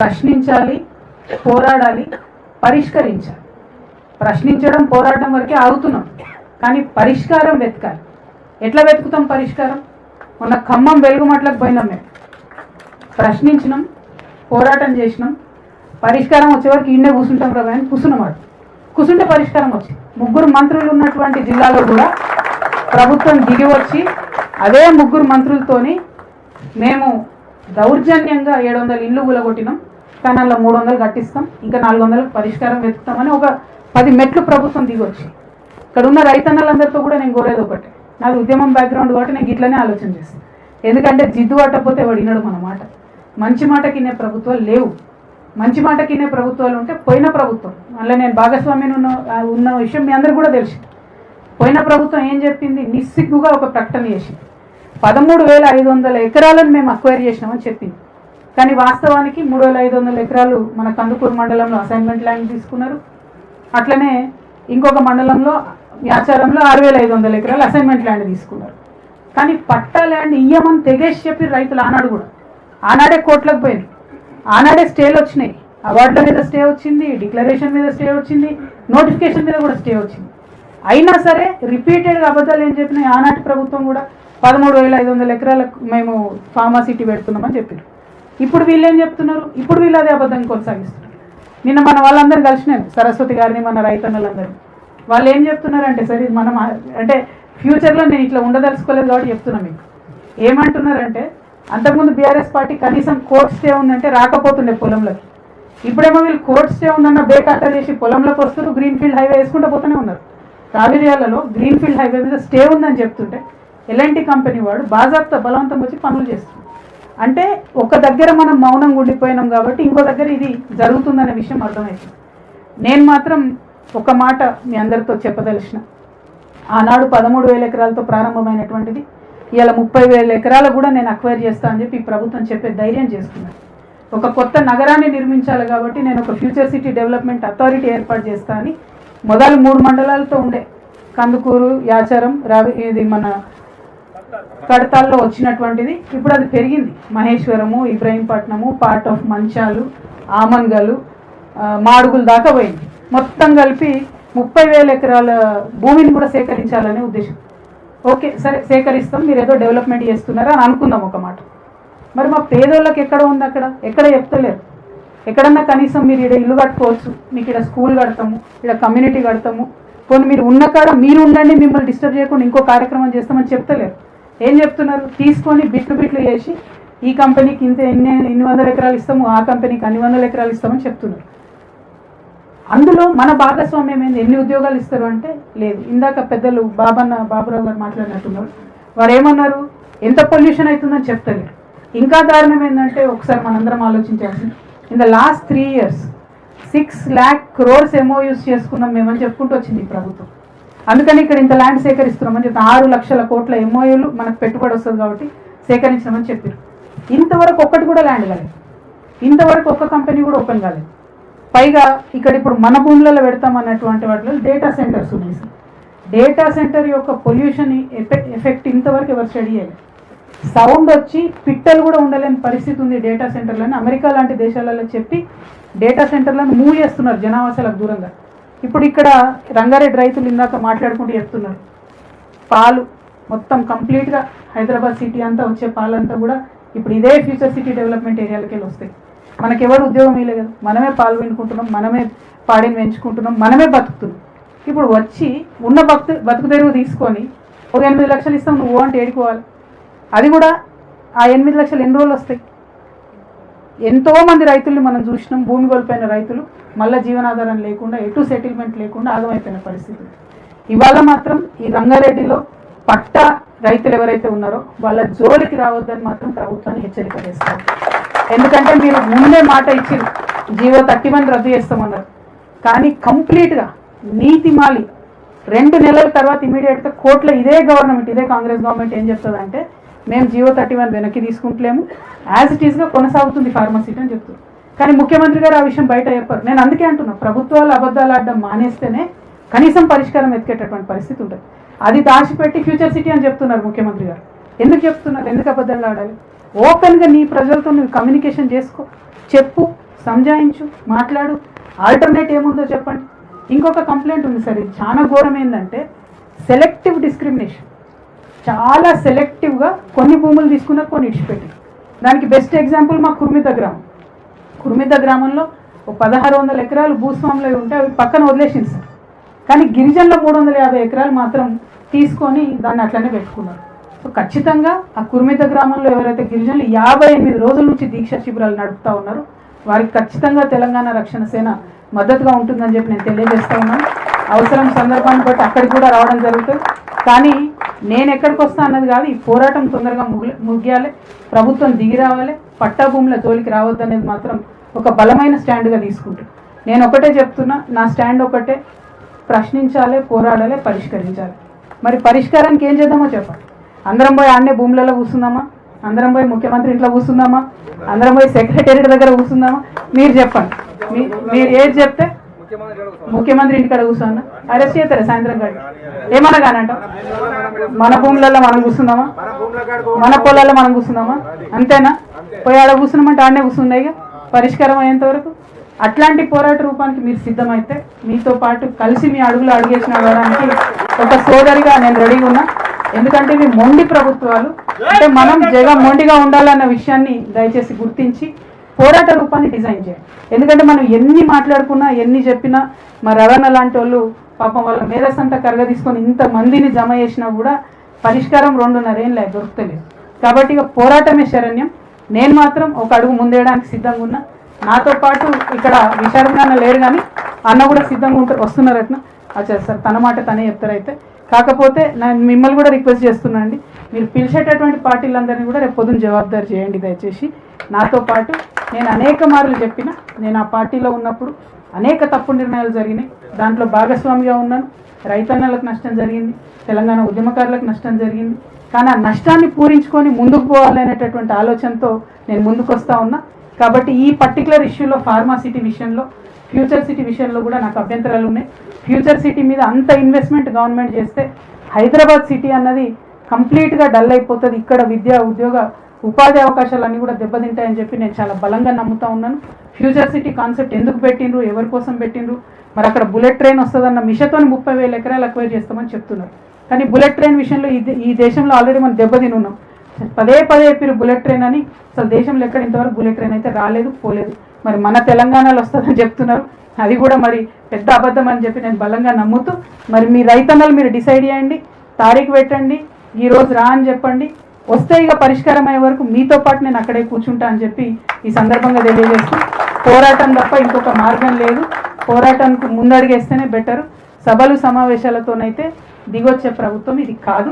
ప్రశ్నించాలి, పోరాడాలి, పరిష్కరించాలి. ప్రశ్నించడం పోరాటం వరకే ఆగుతున్నాం, కానీ పరిష్కారం వెతకాలి. ఎట్లా వెతుకుతాం పరిష్కారం? మొన్న ఖమ్మం వెలుగుమట్లకు పోయినాం, మేము ప్రశ్నించినాం, పోరాటం చేసినాం, పరిష్కారం వచ్చేవరకు ఇన్నే కూర్చుంటాం రా అని కూర్చున్నమాట. కూర్చుంటే పరిష్కారం వచ్చింది. 3 మంత్రులు ఉన్నటువంటి జిల్లాలో కూడా ప్రభుత్వం దిగి వచ్చి అదే 3 మంత్రులతోని మేము దౌర్జన్యంగా 700 ఇళ్ళు కూలగొట్టినాం, కానీ అలా 300 కట్టిస్తాం, ఇంకా 400లకు పరిష్కారం వెతుకుతామని ఒక 10 మెట్లు ప్రభుత్వం దిగొచ్చి. ఇక్కడ ఉన్న రైతన్నలందరితో కూడా నేను కోరేది ఒకటే, నాది ఉద్యమం బ్యాక్గ్రౌండ్ కాబట్టి నేను ఇట్లనే ఆలోచన చేస్తాను. ఎందుకంటే జిద్దు పట్టకపోతే వాడు వినడు మన మాట. మంచి మాట కినే ప్రభుత్వాలు లేవు. మంచి మాట కినే ప్రభుత్వాలు ఉంటే పోయిన ప్రభుత్వం, మళ్ళీ నేను భాగస్వామ్యం ఉన్న విషయం మీ అందరూ కూడా తెలుసు. పోయిన ప్రభుత్వం ఏం చెప్పింది? నిస్సిగ్గుగా ఒక ప్రకటన చేసింది, 13,500 ఎకరాలను మేము అక్వైర్ చేసినామని చెప్పింది. కానీ వాస్తవానికి 3,500 ఎకరాలు మన కందుకూరు మండలంలో అసైన్మెంట్ ల్యాండ్ తీసుకున్నారు. అట్లనే ఇంకొక మండలంలో యాచారంలో 6,500 ఎకరాలు అసైన్మెంట్ ల్యాండ్ తీసుకున్నారు. కానీ పట్టా ల్యాండ్ ఇయ్యమని తెగేసి చెప్పి రైతులు ఆనాడు కూడా, ఆనాడే కోర్టులకు పోయినారు, ఆనాడే స్టేలు వచ్చినాయి, అవార్డుల మీద స్టే వచ్చింది, డిక్లరేషన్ మీద స్టే వచ్చింది, నోటిఫికేషన్ మీద కూడా స్టే వచ్చింది. అయినా సరే రిపీటెడ్గా అబద్ధాలు ఏం చెప్పినాయి? ఆనాటి ప్రభుత్వం కూడా 13,500 ఎకరాలకు మేము ఫార్మాసిటీ పెడుతున్నామని చెప్పారు. ఇప్పుడు వీళ్ళు ఏం చెప్తున్నారు? ఇప్పుడు వీళ్ళు అదే అబద్ధం కొనసాగిస్తున్నారు. నిన్న మన వాళ్ళందరూ కలిసినారు, సరస్వతి గారిని, మన రైతన్నలందరూ. వాళ్ళు ఏం చెప్తున్నారంటే, సరే మనం అంటే ఫ్యూచర్లో నేను ఇట్లా ఉండదలుచుకోలేదు కాబట్టి చెప్తున్నా మీకు. ఏమంటున్నారంటే, అంతకుముందు బీఆర్ఎస్ పార్టీ కనీసం కోర్ట్ స్టే ఉందంటే రాకపోతుండే పొలంలోకి. ఇప్పుడేమో వీళ్ళు కోర్ట్ స్టే ఉందన్న బేఖాతా చేసి పొలంలోకి వస్తారు, గ్రీన్ ఫీల్డ్ హైవే వేసుకుంటూ పోతూనే ఉన్నారు. కావేరియాలలో గ్రీన్ ఫీల్డ్ హైవే మీద స్టే ఉందని చెప్తుంటే ఎల్ఎన్టీ కంపెనీ వాడు బాజాప్తా బలవంతం వచ్చి పనులు చేస్తుంది. అంటే ఒక దగ్గర మనం మౌనంగా ఉండిపోయినాం కాబట్టి ఇంకో దగ్గర ఇది జరుగుతుందనే విషయం అర్థమవుతుంది. నేను మాత్రం ఒక మాట మీ అందరితో చెప్పదలిచిన, ఆనాడు 13,000 ఎకరాలతో ప్రారంభమైనటువంటిది ఇవాళ 30,000 ఎకరాలు కూడా నేను అక్వైర్ చేస్తా అని చెప్పి ప్రభుత్వం చెప్పే ధైర్యం చేసుకున్నాను. ఒక కొత్త నగరాన్ని నిర్మించాలి కాబట్టి నేను ఒక ఫ్యూచర్ సిటీ డెవలప్మెంట్ అథారిటీ ఏర్పాటు చేస్తా అని మొదలు 3 మండలాలతో ఉండే, కందుకూరు, యాచారం, ఇది మన కడతాల్లో వచ్చినటువంటిది. ఇప్పుడు అది పెరిగింది, మహేశ్వరము, ఇబ్రహీంపట్నము, పార్ట్ ఆఫ్ మంచాలు, ఆమన్గలు, మాడుగులు దాకా పోయింది. మొత్తం కలిపి 30,000 ఎకరాల భూమిని కూడా సేకరించాలనే ఉద్దేశం. ఓకే సరే సేకరిస్తాం, మీరు ఏదో డెవలప్మెంట్ చేస్తున్నారా అని అనుకుందాం ఒక మాట. మరి మా పేదోళ్ళకి ఎక్కడ ఉంది? అక్కడ ఎక్కడ చెప్తలేరు. ఎక్కడన్నా కనీసం మీరు ఇక్కడ ఇల్లు కట్టుకోవచ్చు, మీకు ఇక్కడ స్కూల్ కడతాము, ఇక్కడ కమ్యూనిటీ కడతాము, కొన్ని మీరు ఉన్న కాడ మీరు ఉండండి, మిమ్మల్ని డిస్టర్బ్ చేయకుండా ఇంకో కార్యక్రమం చేస్తామని చెప్తలేరు. ఏం చెప్తున్నారు? తీసుకొని బిట్లు చేసి ఈ కంపెనీకి ఇన్ని వందల ఎకరాలు ఇస్తాము, ఆ కంపెనీకి అన్ని వందల ఎకరాలు ఇస్తామని చెప్తున్నారు. అందులో మన భాగస్వామ్యం ఏంది? ఎన్ని ఉద్యోగాలు ఇస్తారు అంటే లేదు. ఇందాక పెద్దలు బాబురావు గారు మాట్లాడినట్టున్నారు. వారు ఏమన్నారు? ఎంత పొల్యూషన్ అవుతుందని చెప్తలేరు. ఇంకా దారుణం ఏంటంటే, ఒకసారి మనందరం ఆలోచించాల్సింది, in the last 3 years 6 lakh crores MOUs చేసుకున్నాం మేమని చెప్పుకుంటూ వచ్చింది ఈ ప్రభుత్వం. అందుకని ఇక్కడ ఇంత ల్యాండ్ సేకరిస్తున్నామని చెప్పి 6 లక్షల కోట్ల MOUలు మనకు పెట్టుబడి వస్తుంది కాబట్టి సేకరించామని చెప్పారు. ఇంతవరకు ఒక్కటి కూడా ల్యాండ్ కాలేదు, ఇంతవరకు ఒక్క కంపెనీ కూడా ఓపెన్ కాలేదు. పైగా ఇక్కడ ఇప్పుడు మన భూములలో పెడతామన్నటువంటి వాటిలో డేటా సెంటర్స్ ఉన్నాయి. డేటా సెంటర్ యొక్క పొల్యూషన్ ఎఫెక్ట్ ఇంతవరకు ఎవరు స్టడీ చేయలేదు. సౌండ్ వచ్చి పిట్టలు కూడా ఉండలేని పరిస్థితి ఉంది డేటా సెంటర్లని అమెరికా లాంటి దేశాలలో చెప్పి డేటా సెంటర్లను మూవ్ చేస్తున్నారు జనావాసాలకు దూరంగా. ఇప్పుడు ఇక్కడ రంగారెడ్డి రైతులు ఇందాక మాట్లాడుకుంటూ చెప్తున్నారు, పాలు మొత్తం కంప్లీట్గా హైదరాబాద్ సిటీ అంతా వచ్చే పాలంతా కూడా ఇప్పుడు ఇదే ఫ్యూచర్ సిటీ డెవలప్మెంట్ ఏరియాలకి వెళ్ళి వస్తాయి. మనకెవరు ఉద్యోగం ఇవ్వలే కదా, మనమే పాలు పెంచుకుంటున్నాం, మనమే పాడిని పెంచుకుంటున్నాం, మనమే బతుకుతున్నాం. ఇప్పుడు వచ్చి ఉన్న బతుకు తెరువు తీసుకొని ఒక 8 లక్షలు ఇస్తాం నువ్వు అంటే ఏడుకోవాలి. అది కూడా ఆ 8 లక్షలు ఎన్ని రోజులు వస్తాయి? ఎంతోమంది రైతుల్ని మనం చూసినాం, భూమి కోల్పోయిన రైతులు మళ్ళీ జీవనాధారం లేకుండా, ఎటు సెటిల్మెంట్ లేకుండా ఆగమైపోయిన పరిస్థితి. ఇవాళ మాత్రం ఈ రంగారెడ్డిలో పట్టా రైతులు ఎవరైతే ఉన్నారో వాళ్ళ జోలికి రావద్దని మాత్రం ప్రభుత్వాన్ని హెచ్చరిక చేస్తారు. ఎందుకంటే మీరు ముందే మాట ఇచ్చి జీవో 31 రద్దు చేస్తామన్నారు, కానీ కంప్లీట్గా నీతి మాలి 2 నెలల తర్వాత ఇమీడియట్గా కోర్టులో ఇదే గవర్నమెంట్, ఇదే కాంగ్రెస్ గవర్నమెంట్ ఏం చెప్తుందంటే, మేము జీవో 31 వెనక్కి తీసుకుంటలేము, యాజ్ ఇట్ ఈస్గా కొనసాగుతుంది ఫార్మసిటీ అని చెప్తున్నారు. కానీ ముఖ్యమంత్రి గారు ఆ విషయం బయట చెప్పారు. నేను అందుకే అంటున్నా, ప్రభుత్వాలు అబద్ధాలు ఆడడం మానేస్తేనే కనీసం పరిష్కారం ఎత్తికేటటువంటి పరిస్థితి ఉంటుంది. అది దాచిపెట్టి ఫ్యూచర్ సిటీ అని చెప్తున్నారు ముఖ్యమంత్రి గారు. ఎందుకు చెప్తున్నారు? ఎందుకు అబద్ధాలు ఆడాలి? ఓపెన్గా నీ ప్రజలతో నువ్వు కమ్యూనికేషన్ చేసుకో, చెప్పు, సంజాయించు, మాట్లాడు, ఆల్టర్నేట్ ఏముందో చెప్పండి. ఇంకొక కంప్లైంట్ ఉంది సార్, ఇది చాలా ఘోరం. ఏంటంటే సెలెక్టివ్ డిస్క్రిమినేషన్, చాలా సెలెక్టివ్గా కొన్ని భూములు తీసుకున్నారు, కొన్ని ఇడిచిపెట్టి. దానికి బెస్ట్ ఎగ్జాంపుల్ మా కుర్మిద్ద గ్రామం. కుర్మిద్ద గ్రామంలో 1600 ఎకరాలు భూస్వాములు ఉంటే అవి పక్కన వదిలేసింది సార్. కానీ గిరిజనుల 350 ఎకరాలు మాత్రం తీసుకొని దాన్ని అట్లనే పెట్టుకున్నారు. సో ఖచ్చితంగా ఆ కుర్మిద్ద గ్రామంలో ఎవరైతే గిరిజనులు 58 రోజుల నుంచి దీక్ష శిబిరాలు నడుపుతూ ఉన్నారో వారికి ఖచ్చితంగా తెలంగాణ రక్షణ సేన మద్దతుగా ఉంటుందని చెప్పి నేను తెలియజేస్తూ ఉన్నాను. అవసరం సందర్భాన్ని బట్టి అక్కడికి కూడా రావడం జరుగుతుంది. కానీ నేను ఎక్కడికి వస్తా అన్నది కాదు, ఈ పోరాటం తొందరగా ముగియాలి, ప్రభుత్వం దిగి రావాలి, పట్టా భూముల జోలికి రావద్దు అనేది మాత్రం ఒక బలమైన స్టాండ్గా తీసుకుంటాను. నేను ఒకటే చెప్తున్నా, నా స్టాండ్ ఒకటే, ప్రశ్నించాలి, పోరాడాలి, పరిష్కరించాలి. మరి పరిష్కారానికి ఏం చేద్దామో చెప్పండి. అందరం పోయి ఆడనే భూములలో కూర్చుందామా? అందరం పోయి ముఖ్యమంత్రి ఇంట్లో కూర్చుందామా? అందరం పోయి సెక్రటేరియట్ దగ్గర కూర్చుందామా? మీరు చెప్పండి. మీరు ఏది చెప్తే ముఖ్యమంత్రి ఇంటికాడ కూర్చున్నా అరెస్ట్ చేస్తారా సాయంత్రం కాదు ఏమన్నా కానంట? మన భూములలో మనం కూర్చుందామా? మన పొలాల్లో మనం కూర్చుందామా? అంతేనా? పోయి ఆడ కూర్చున్నామంటే ఆడనే కూర్చున్నాయిగా పరిష్కారం అయ్యేంత వరకు. అట్లాంటి పోరాట రూపానికి మీరు సిద్ధమైతే మీతో పాటు కలిసి మీ అడుగులు అడుగేసిన వాడానికి ఒక సోదరిగా నేను రెడీగా ఉన్నా. ఎందుకంటే ఇవి మొండి ప్రభుత్వాలు, అంటే మనం మొండిగా ఉండాలన్న విషయాన్ని దయచేసి గుర్తించి పోరాట రూపాన్ని డిజైన్ చేయాలి. ఎందుకంటే మనం ఎన్ని మాట్లాడుకున్నా, ఎన్ని చెప్పినా, మా రవణ లాంటి వాళ్ళు పాపం వాళ్ళ మేధస్సంతా కరగ తీసుకొని ఇంతమందిని జమ చేసినా కూడా పరిష్కారం 2.5 ఏళ్ళు దొరుకుతలేదు. కాబట్టి ఇక పోరాటమే శరణ్యం. నేను మాత్రం ఒక అడుగు ముందేయడానికి సిద్ధంగా ఉన్నా. నాతో పాటు ఇక్కడ విశారణ లేరు, కానీ అన్న కూడా సిద్ధంగా ఉంటారు, వస్తున్నారట. అచ్చా సార్, తన మాట తనే చెప్తారైతే. కాకపోతే నేను మిమ్మల్ని కూడా రిక్వెస్ట్ చేస్తున్నా అండి, మీరు పిలిచేటటువంటి పార్టీలందరినీ కూడా రేపు పొద్దున్న జవాబుదారి చేయండి దయచేసి. నాతో పాటు నేను అనేక మార్లు చెప్పిన, నేను ఆ పార్టీలో ఉన్నప్పుడు అనేక తప్పుడు నిర్ణయాలు జరిగినాయి, దాంట్లో భాగస్వామిగా ఉన్నాను. రైతన్నలకు నష్టం జరిగింది, తెలంగాణ ఉద్యమకారులకు నష్టం జరిగింది. కానీ ఆ నష్టాన్ని పూరించుకొని ముందుకు పోవాలనేటటువంటి ఆలోచనతో నేను ముందుకు వస్తూ ఉన్నా. కాబట్టి ఈ పర్టికులర్ ఇష్యూలో ఫార్మా సిటీ విషయంలో, ఫ్యూచర్ సిటీ విషయంలో కూడా నాకు అభ్యంతరాలు ఉన్నాయి. ఫ్యూచర్ సిటీ మీద అంత ఇన్వెస్ట్మెంట్ గవర్నమెంట్ చేస్తే హైదరాబాద్ సిటీ అన్నది కంప్లీట్గా డల్ అయిపోతుంది. ఇక్కడ విద్యా, ఉద్యోగ, ఉపాధి అవకాశాలన్నీ కూడా దెబ్బతింటాయని చెప్పి నేను చాలా బలంగా నమ్ముతా ఉన్నాను. ఫ్యూచర్ సిటీ కాన్సెప్ట్ ఎందుకు పెట్టిండ్రు, ఎవరి కోసం పెట్టిండ్రు, మరి అక్కడ బుల్లెట్ ట్రైన్ వస్తుందన్న మిషతో 30,000 ఎకరాలు అక్వైర్ చేస్తామని చెప్తున్నారు. కానీ బుల్లెట్ ట్రైన్ విషయంలో ఈ దేశంలో ఆల్రెడీ మనం దెబ్బతిని ఉన్నాం. పదే చెప్పారు బుల్లెట్ ట్రైన్ అని. అసలు దేశంలో ఎక్కడ ఇంతవరకు బుల్లెట్ ట్రైన్ అయితే రాలేదు, పోలేదు. మరి మన తెలంగాణలో వస్తుందని చెప్తున్నారు, అది కూడా మరి పెద్ద అబద్ధం అని చెప్పి నేను బలంగా నమ్ముతూ, మరి మీ రైతన్నలు మీరు డిసైడ్ చేయండి, తారీఖు పెట్టండి, ఈరోజు రా అని చెప్పండి. వస్తే ఇక పరిష్కారం అయ్యే వరకు మీతో పాటు నేను అక్కడే కూర్చుంటా అని చెప్పి ఈ సందర్భంగా తెలియజేస్తూ, పోరాటం తప్ప ఇంకొక మార్గం లేదు. పోరాటానికి ముందడుగేస్తేనే బెటరు. సభలు సమావేశాలతోనైతే దిగొచ్చే ప్రభుత్వం ఇది కాదు.